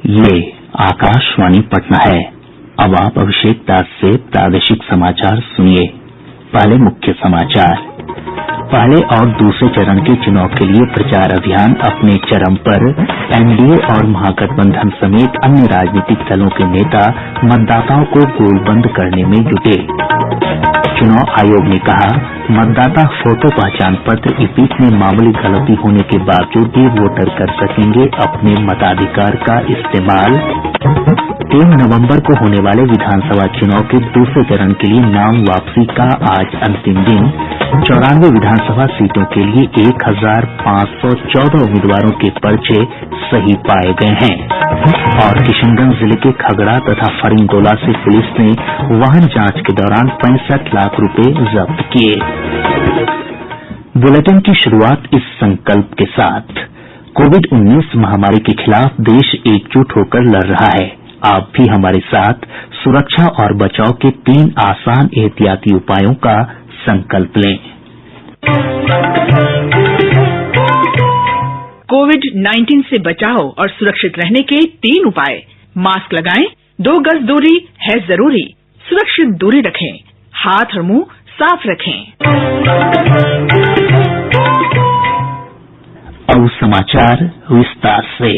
ये आकाशवाणी पटना है। अब आप अभिषेक दास से प्रादेशिक समाचार सुनिए। पहले मुख्य समाचार। पहले और दूसरे चरण के चुनाव के लिए प्रचार अभियान अपने चरम पर। एनडीए और महागठबंधन समेत अन्य राजनीतिक दलों के नेता मतदाताओं को गोलबंद करने में जुटे। चुनाव आयोग ने कहा, मतदाता फोटो पहचान पत्र ईपिक में मामूली गलती होने के बावजूद भी वोटर कर सकेंगे अपने मताधिकार का इस्तेमाल। 3 नवंबर को होने वाले विधानसभा चुनाव के दूसरे चरण के लिए नाम वापसी का आज अंतिम दिन। 94 विधानसभा सीटों के लिए 1514 उम्मीदवारों के पर्चे सही पाये गये हैं। और किशनगंज जिले के खगड़ा तथा फरिंगोला से पुलिस ने वाहन जांच के दौरान 65 लाख रुपए जब्त किए। बुलेटिन की शुरुआत इस संकल्प के साथ। कोविड-19 महामारी के खिलाफ देश एकजुट होकर लड़ रहा है। आप भी हमारे साथ सुरक्षा और बचाव के 3 आसान एहतियाती उपायों का संकल्प लें। कोविड-19 से बचाव और सुरक्षित रहने के 3 उपाय। मास्क लगाएं, 2 गज दूरी है जरूरी, सुरक्षित दूरी रखें, हाथ और मुंह साफ रखें। अब समाचार विस्तार से।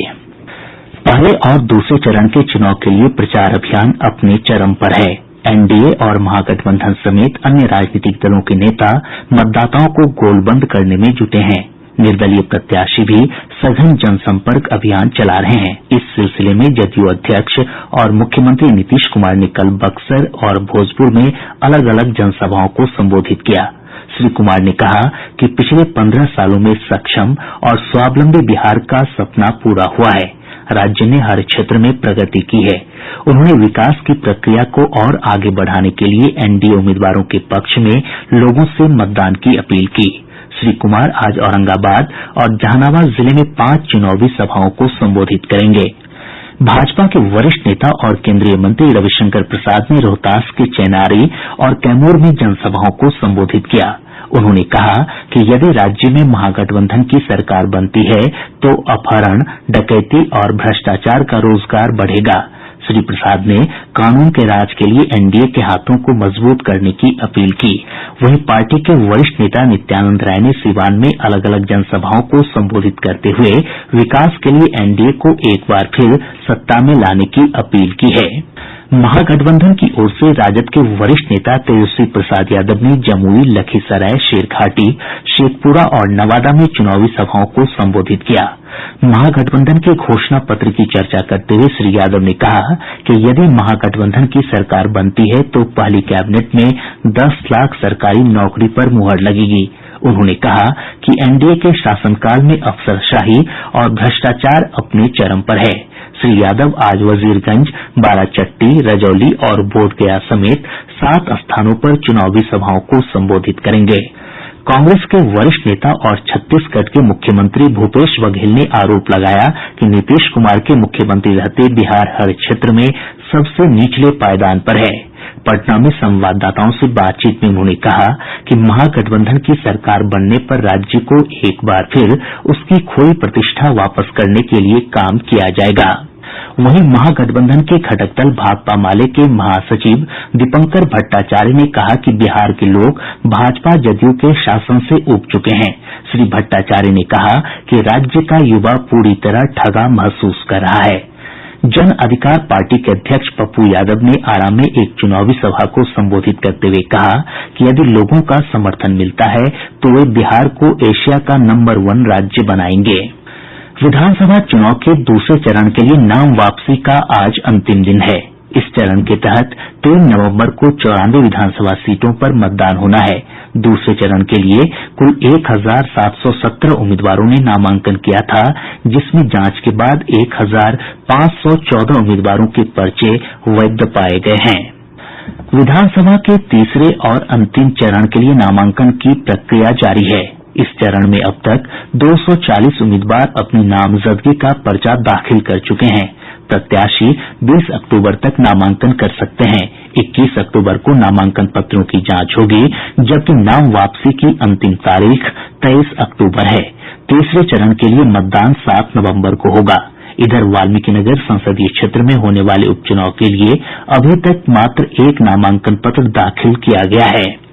पहले और दूसरे चरण के चुनाव के लिए प्रचार अभियान अपने चरम पर है। एनडीए और महागठबंधन समेत अन्य राजनीतिक दलों के नेता मतदाताओं को गोलबंद करने में जुटे हैं। निर्दलीय प्रत्याशी भी सघन जनसंपर्क अभियान चला रहे हैं। इस सिलसिले में जदयू अध्यक्ष और मुख्यमंत्री नीतीश कुमार ने कल बक्सर और भोजपुर में अलग अलग जनसभाओं को संबोधित किया। श्री कुमार ने कहा कि पिछले 15 सालों में सक्षम और स्वावलंबी बिहार का सपना पूरा हुआ है। राज्य ने हर क्षेत्र में प्रगति की है। उन्होंने विकास की प्रक्रिया को और आगे बढ़ाने के लिए एनडीए उम्मीदवारों के पक्ष में लोगों से मतदान की अपील की। श्री कुमार आज औरंगाबाद और जहानाबाद जिले में 5 चुनावी सभाओं को संबोधित करेंगे। भाजपा के वरिष्ठ नेता और केंद्रीय मंत्री रविशंकर प्रसाद ने रोहतास के चेनारी और कैमूर में जनसभाओं को संबोधित किया। उन्होंने कहा कि यदि राज्य में महागठबंधन की सरकार बनती है तो अपहरण, डकैती और भ्रष्टाचार का रोजगार बढ़ेगा। श्री प्रसाद ने कानून के राज के लिए एनडीए के हाथों को मजबूत करने की अपील की। वहीं पार्टी के वरिष्ठ नेता नित्यानंद राय ने सीवान में अलग अलग जनसभाओं को संबोधित करते हुए विकास के लिए एनडीए को एक बार फिर सत्ता में लाने की अपील की है। महागठबंधन की ओर से राजद के वरिष्ठ नेता तेजस्वी प्रसाद यादव ने जमुई, लखीसराय, शेरघाटी, शेखपुरा और नवादा में चुनावी सभाओं को संबोधित किया। महागठबंधन के घोषणा पत्र की चर्चा करते हुए श्री यादव ने कहा कि यदि महागठबंधन की सरकार बनती है तो पहली कैबिनेट में 10 लाख सरकारी नौकरी पर मुहर लगेगी। उन्होंने कहा कि एनडीए के शासनकाल में अफसरशाही और भ्रष्टाचार अपने चरम पर है। श्री यादव आज वजीरगंज, बाराचट्टी, रजौली और बोधगया समेत 7 स्थानों पर चुनावी सभाओं को संबोधित करेंगे। कांग्रेस के वरिष्ठ नेता और छत्तीसगढ़ के मुख्यमंत्री भूपेश बघेल ने आरोप लगाया कि नीतीश कुमार के मुख्यमंत्री रहते बिहार हर क्षेत्र में सबसे निचले पायदान पर है। पटना में संवाददाताओं से बातचीत में उन्होंने कहा कि महागठबंधन की सरकार बनने पर राज्य को एक बार फिर उसकी खोई प्रतिष्ठा वापस करने के लिए काम किया जाएगा। वहीं महागठबंधन के घटक दल भाकपा माले के महासचिव दीपंकर भट्टाचार्य ने कहा कि बिहार के लोग भाजपा जदयू के शासन से ऊब चुके हैं। श्री भट्टाचार्य ने कहा कि राज्य का युवा पूरी तरह ठगा महसूस कर रहा है। जन अधिकार पार्टी के अध्यक्ष पप्पू यादव ने आरा में एक चुनावी सभा को संबोधित करते हुए कहा कि यदि लोगों का समर्थन मिलता है तो वे बिहार को एशिया का नंबर 1 राज्य बनाएंगे। विधानसभा चुनाव के दूसरे चरण के लिए नाम वापसी का आज अंतिम दिन है। इस चरण के तहत 3 नवंबर को 94 विधानसभा सीटों पर मतदान होना है। दूसरे चरण के लिए कुल 1717 उम्मीदवारों ने नामांकन किया था, जिसमें जांच के बाद 1514 उम्मीदवारों के पर्चे वैध पाये गये हैं। विधानसभा के तीसरे और अंतिम चरण के लिए नामांकन की प्रक्रिया जारी है। इस चरण में अब तक 240 उम्मीदवार अपनी नामजदगी का पर्चा दाखिल कर चुके हैं। प्रत्याशी 20 अक्टूबर तक नामांकन कर सकते हैं। 21 अक्टूबर को नामांकन पत्रों की जांच होगी, जबकि नाम वापसी की अंतिम तारीख 23 अक्टूबर है। तीसरे चरण के लिए मतदान 7 नवंबर को होगा। इधर वाल्मीकिनगर संसदीय क्षेत्र में होने वाले उपचुनाव के लिए अभी तक मात्र एक नामांकन पत्र दाखिल किया गया है।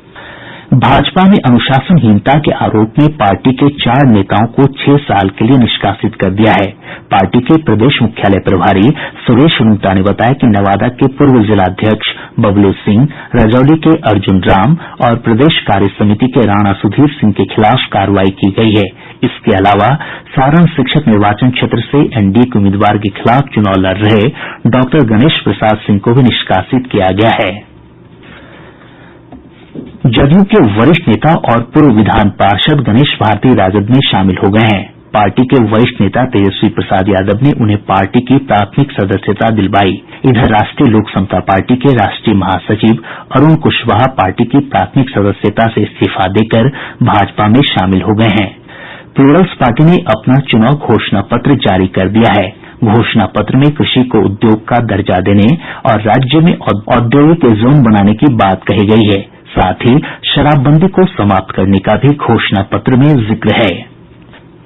भाजपा ने अनुशासनहीनता के आरोप में पार्टी के 4 नेताओं को 6 साल के लिए निष्कासित कर दिया है। पार्टी के प्रदेश मुख्यालय प्रभारी सुरेश रूंगटा ने बताया कि नवादा के पूर्व जिलाध्यक्ष बबलू सिंह, रजौली के अर्जुन राम और प्रदेश कार्य समिति के राणा सुधीर सिंह के खिलाफ कार्रवाई की गई है। इसके अलावा सारण शिक्षक निर्वाचन क्षेत्र से एनडीए के उम्मीदवार के खिलाफ चुनाव लड़ रहे डॉक्टर गणेश प्रसाद सिंह को भी निष्कासित किया गया है। जदयू के वरिष्ठ नेता और पूर्व विधान पार्षद गणेश भारती राजद में शामिल हो गए हैं। पार्टी के वरिष्ठ नेता तेजस्वी प्रसाद यादव ने उन्हें पार्टी की प्राथमिक सदस्यता दिलवाई। इधर राष्ट्रीय लोक समता पार्टी के राष्ट्रीय महासचिव अरुण कुशवाहा पार्टी की प्राथमिक सदस्यता से इस्तीफा देकर भाजपा में शामिल हो गए हैं। प्लूरल्स पार्टी ने अपना चुनाव घोषणा पत्र जारी कर दिया है। घोषणा पत्र में कृषि को उद्योग का दर्जा देने और राज्य में औद्योगिक जोन बनाने की बात कही गई है। साथ ही शराबबंदी को समाप्त करने का भी घोषणा पत्र में जिक्र है।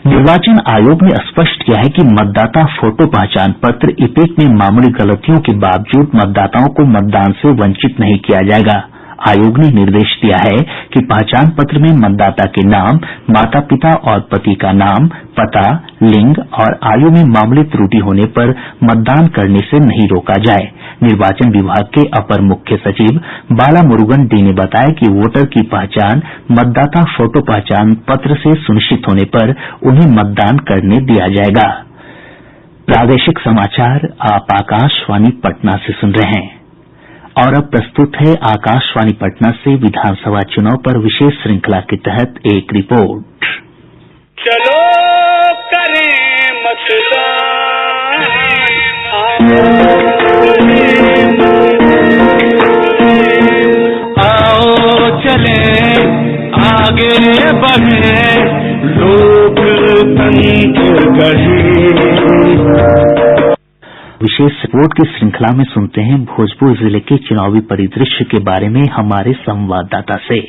निर्वाचन आयोग ने स्पष्ट किया है कि मतदाता फोटो पहचान पत्र ईपिक में मामूली गलतियों के बावजूद मतदाताओं को मतदान से वंचित नहीं किया जाएगा। आयोग ने निर्देश दिया है कि पहचान पत्र में मतदाता के नाम, माता पिता और पति का नाम, पता, लिंग और आयु में मामूली त्रुटि होने पर मतदान करने से नहीं रोका जाए। निर्वाचन विभाग के अपर मुख्य सचिव बाला मुरुगन डी ने बताया कि वोटर की पहचान मतदाता फोटो पहचान पत्र से सुनिश्चित होने पर उन्हें मतदान करने दिया जाएगा। प्रादेशिक समाचार आप आकाशवाणी पटना से सुन रहे हैं। और अब प्रस्तुत है आकाशवाणी पटना से विधानसभा चुनाव पर विशेष श्रृंखला के तहत एक रिपोर्ट। चलो करें मतदान, आओ चले आगे बढ़े, लोकतंत्र गढ़े। विशेष रिपोर्ट की श्रृंखला में सुनते हैं भोजपुर जिले के चुनावी परिदृश्य के बारे में हमारे संवाददाता से।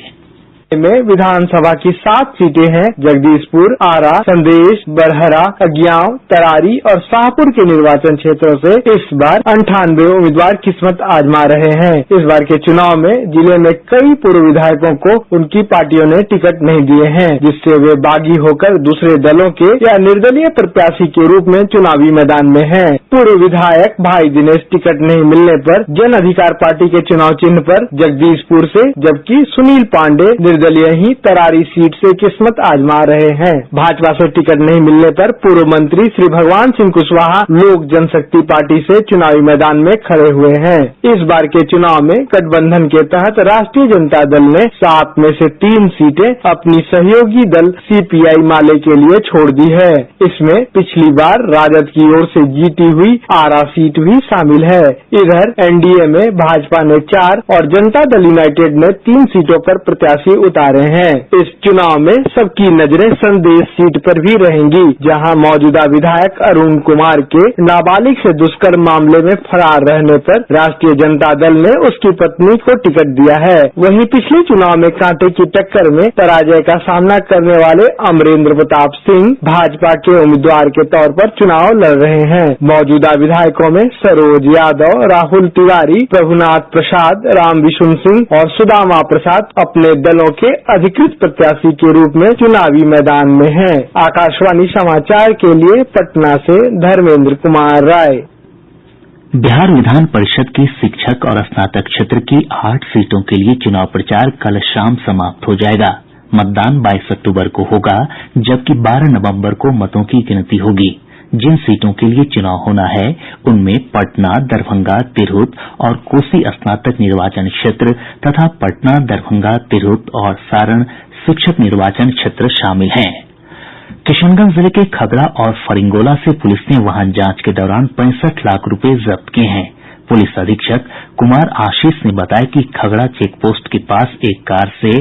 में विधानसभा की 7 सीटें हैं। जगदीशपुर, आरा, संदेश, बरहरा, अज्ञाव, तरारी और शाहपुर के निर्वाचन क्षेत्रों से इस बार 98 उम्मीदवार किस्मत आजमा रहे हैं। इस बार के चुनाव में जिले में कई पूर्व विधायकों को उनकी पार्टियों ने टिकट नहीं दिए हैं, जिससे वे बागी होकर दूसरे दलों के या निर्दलीय प्रत्याशी के रूप में चुनावी मैदान में हैं। पूर्व विधायक भाई दिनेश टिकट नहीं मिलने पर जन अधिकार पार्टी के चुनाव चिन्ह पर जगदीशपुर से, जबकि सुनील पांडे निर्दलीय ही तरारी सीट से किस्मत आजमा रहे हैं। भाजपा से टिकट नहीं मिलने पर पूर्व मंत्री श्री भगवान सिंह कुशवाहा लोक जनशक्ति पार्टी से चुनावी मैदान में खड़े हुए हैं। इस बार के चुनाव में गठबंधन के तहत राष्ट्रीय जनता दल ने 7 में से 3 सीटें अपनी सहयोगी दल सीपीआई माले के लिए छोड़ दी है। इसमें पिछली बार राजद की ओर से जीती हुई आरा सीट भी शामिल है। इधर एनडीए में भाजपा ने 4 और जनता दल यूनाइटेड ने 3 सीटों पर प्रत्याशी उतारे हैं। इस चुनाव में सबकी नजरें संदेश सीट पर भी रहेंगी, जहां मौजूदा विधायक अरुण कुमार के नाबालिग से दुष्कर्म मामले में फरार रहने पर राष्ट्रीय जनता दल ने उसकी पत्नी को टिकट दिया है। वहीं पिछले चुनाव में कांटे की टक्कर में पराजय का सामना करने वाले अमरेंद्र प्रताप सिंह भाजपा के उम्मीदवार के तौर पर चुनाव लड़ रहे हैं। मौजूदा विधायकों में सरोज यादव, राहुल तिवारी, प्रभुनाथ प्रसाद, राम विशुन सिंह और सुदामा प्रसाद अपने दलों के अधिकृत प्रत्याशी के रूप में चुनावी मैदान में हैं। आकाशवाणी समाचार के लिए पटना से धर्मेंद्र कुमार राय। बिहार विधान परिषद की शिक्षक और स्नातक क्षेत्र की 8 सीटों के लिए चुनाव प्रचार कल शाम समाप्त हो जाएगा। मतदान 22 अक्टूबर को होगा, जबकि 12 नवंबर को मतों की गिनती होगी। जिन सीटों के लिए चुनाव होना है उनमें पटना, दरभंगा, तिरहुत और कोसी स्नातक निर्वाचन क्षेत्र तथा पटना, दरभंगा, तिरहुत और सारण शिक्षक निर्वाचन क्षेत्र शामिल हैं। किशनगंज जिले के खगड़ा और फरिंगोला से पुलिस ने वाहन जांच के दौरान 65 लाख रुपए जब्त किए हैं। पुलिस अधीक्षक कुमार आशीष ने बताया कि खगड़ा चेक पोस्ट के पास एक कार से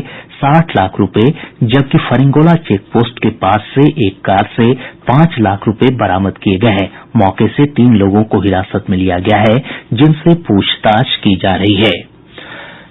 60 लाख रुपए, जबकि फरिंगोला चेक पोस्ट के पास से एक कार से 5 लाख रुपए बरामद किए गए हैं। मौके से 3 लोगों को हिरासत में लिया गया है, जिनसे पूछताछ की जा रही है।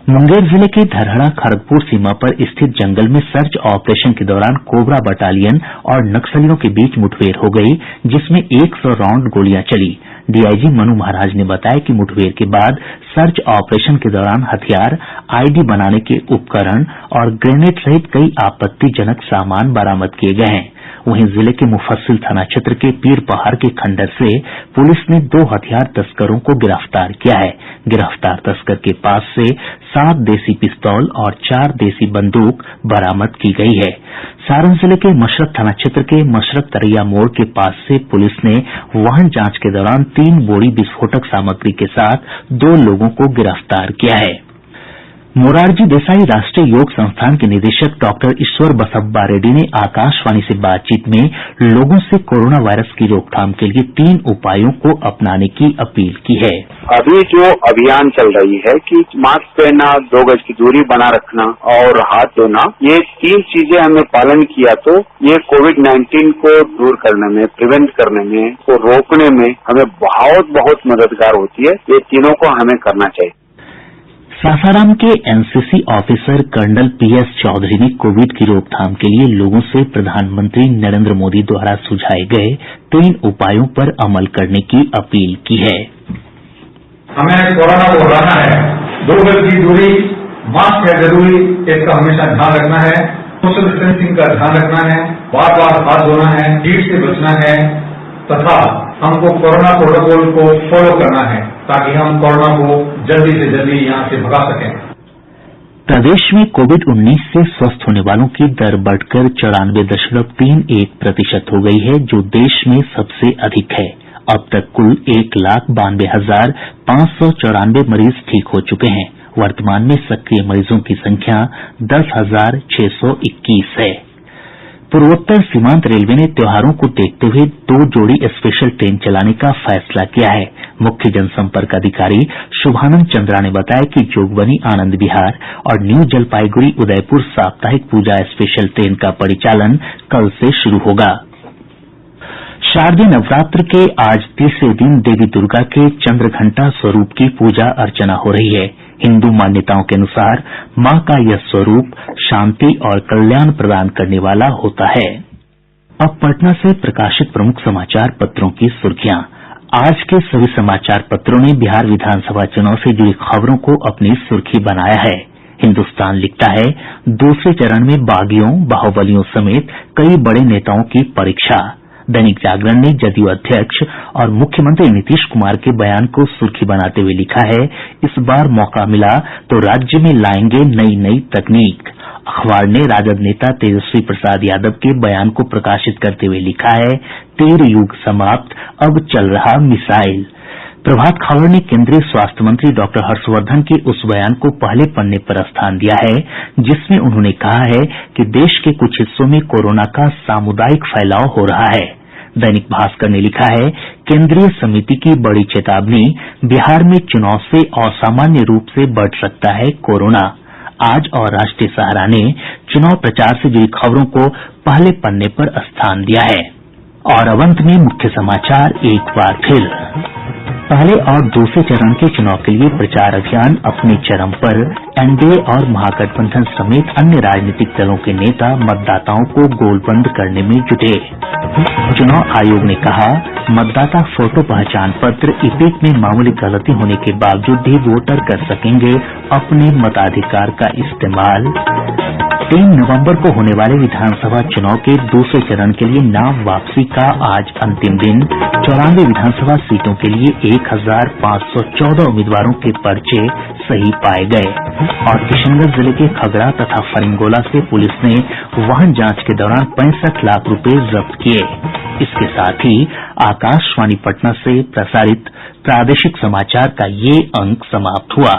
मुंगेर जिले के धरहरा खड़गपुर सीमा पर स्थित जंगल में सर्च ऑपरेशन के दौरान कोबरा बटालियन और नक्सलियों के बीच मुठभेड़ हो गयी, जिसमें 100 राउंड गोलियां चली। डीआईजी मनु महाराज ने बताया कि मुठभेड़ के बाद सर्च ऑपरेशन के दौरान हथियार, आईडी बनाने के उपकरण और ग्रेनेड सहित कई आपत्तिजनक सामान बरामद किये गये हैं। वहीं जिले के मुफस्सिल थाना क्षेत्र के पीर पहाड़ के खंडर से पुलिस ने 2 हथियार तस्करों को गिरफ्तार किया है। गिरफ्तार तस्कर के पास से 7 देसी पिस्तौल और 4 देसी बंदूक बरामद की गयी है। सारण जिले के मशरक थाना क्षेत्र के मशरक तरैया मोड़ के पास से पुलिस ने वाहन जांच के दौरान 3 बोरी विस्फोटक सामग्री के साथ 2 लोगों को गिरफ्तार किया है। मोरारजी देसाई राष्ट्रीय योग संस्थान के निदेशक डॉक्टर ईश्वर बसब्बा रेड्डी ने आकाशवाणी से बातचीत में लोगों से कोरोना वायरस की रोकथाम के लिए 3 उपायों को अपनाने की अपील की है। अभी जो अभियान चल रही है कि मास्क पहनना, 2 गज की दूरी बना रखना और हाथ धोना, ये 3 चीजें हमें पालन किया तो ये कोविड-19 को दूर करने में, प्रिवेंट करने में, को रोकने में हमें बहुत मददगार होती है। ये तीनों को हमें करना चाहिए। सासाराम के NCC officer colonel P S Chaudhary ने कोविड की रोकथाम के लिए लोगों से प्रधानमंत्री नरेंद्र मोदी द्वारा सुझाए गए 3 उपायों पर अमल करने की अपील की है। हमें कोरोना को हराना है। 2 गज की दूरी, मास्क है जरूरी, इसका हमेशा ध्यान रखना है। सोशल डिस्टेंसिंग का ध्यान रखना है। बार हाथ धोना है, भीड़ से बचना है तथा हमको कोरोना प्रोटोकॉल को फॉलो करना है ताकि हम कोरोना को जल्दी से जल्दी यहाँ से भगा सकें। प्रदेश में कोविड-19 से स्वस्थ होने वालों की दर बढ़कर 94.31% हो गई है, जो देश में सबसे अधिक है। अब तक कुल 1,92,594 मरीज ठीक हो चुके हैं। वर्तमान में सक्रिय मरीजों की संख्या 10,621 है। पूर्वोत्तर सीमांत रेलवे ने त्योहारों को देखते हुए 2 जोड़ी स्पेशल ट्रेन चलाने का फैसला किया है। मुख्य जनसंपर्क अधिकारी शुभानंद चंद्रा ने बताया कि जोगबनी आनंद विहार और न्यू जलपाईगुड़ी उदयपुर साप्ताहिक पूजा स्पेशल ट्रेन का परिचालन कल से शुरू होगा। शारदीय नवरात्र के आज तीसरे दिन देवी दुर्गा के चंद्रघंटा स्वरूप की पूजा अर्चना हो रही है। हिन्दू मान्यताओं के अनुसार मां का यह स्वरूप शांति और कल्याण प्रदान करने वाला होता है। अब पटना से प्रकाशित प्रमुख समाचार पत्रों की सुर्खियां। आज के सभी समाचार पत्रों ने बिहार विधानसभा चुनाव से जुड़ी खबरों को अपनी सुर्खी बनाया है। हिन्दुस्तान लिखता है, दूसरे चरण में बागियों, बाहुबलियों समेत कई बड़े नेताओं की परीक्षा। दैनिक जागरण ने जदयू अध्यक्ष और मुख्यमंत्री नीतीश कुमार के बयान को सुर्खी बनाते हुए लिखा है, इस बार मौका मिला तो राज्य में लाएंगे नई तकनीक। अखबार ने राजद नेता तेजस्वी प्रसाद यादव के बयान को प्रकाशित करते हुए लिखा है, तीर युग समाप्त, अब चल रहा मिसाइल। प्रभात खबर ने केंद्रीय स्वास्थ्य मंत्री डॉक्टर हर्षवर्धन के उस बयान को पहले पन्ने पर स्थान दिया है, जिसमें उन्होंने कहा है कि देश के कुछ हिस्सों में कोरोना का सामुदायिक फैलाव हो रहा है। दैनिक भास्कर ने लिखा है, केंद्रीय समिति की बड़ी चेतावनी, बिहार में चुनाव से असामान्य रूप से बढ़ सकता है कोरोना। आज और राष्ट्रीय सहारा ने चुनाव प्रचार से जुड़ी खबरों को पहले पन्ने पर स्थान दिया है। और अब अंत में मुख्य समाचार एक बार फिर। पहले और दूसरे चरण के चुनाव के लिए प्रचार अभियान अपने चरम पर। एनडीए और महागठबंधन समेत अन्य राजनीतिक दलों के नेता मतदाताओं को गोलबंद करने में जुटे। चुनाव आयोग ने कहा, मतदाता फोटो पहचान पत्र ईपिक में मामूली गलती होने के बावजूद भी वोटर कर सकेंगे अपने मताधिकार का इस्तेमाल। 3 नवंबर को होने वाले विधानसभा चुनाव के दूसरे चरण के लिए नाम वापसी का आज अंतिम दिन। 94 विधानसभा सीटों के लिए 1514 उम्मीदवारों के पर्चे सही पाए गए। और किशनगंज जिले के खगड़ा तथा फरिंगोला से पुलिस ने वाहन जांच के दौरान 65 लाख रुपए जब्त किए। इसके साथ ही आकाशवाणी पटना से प्रसारित प्रादेशिक समाचार का ये अंक समाप्त हुआ।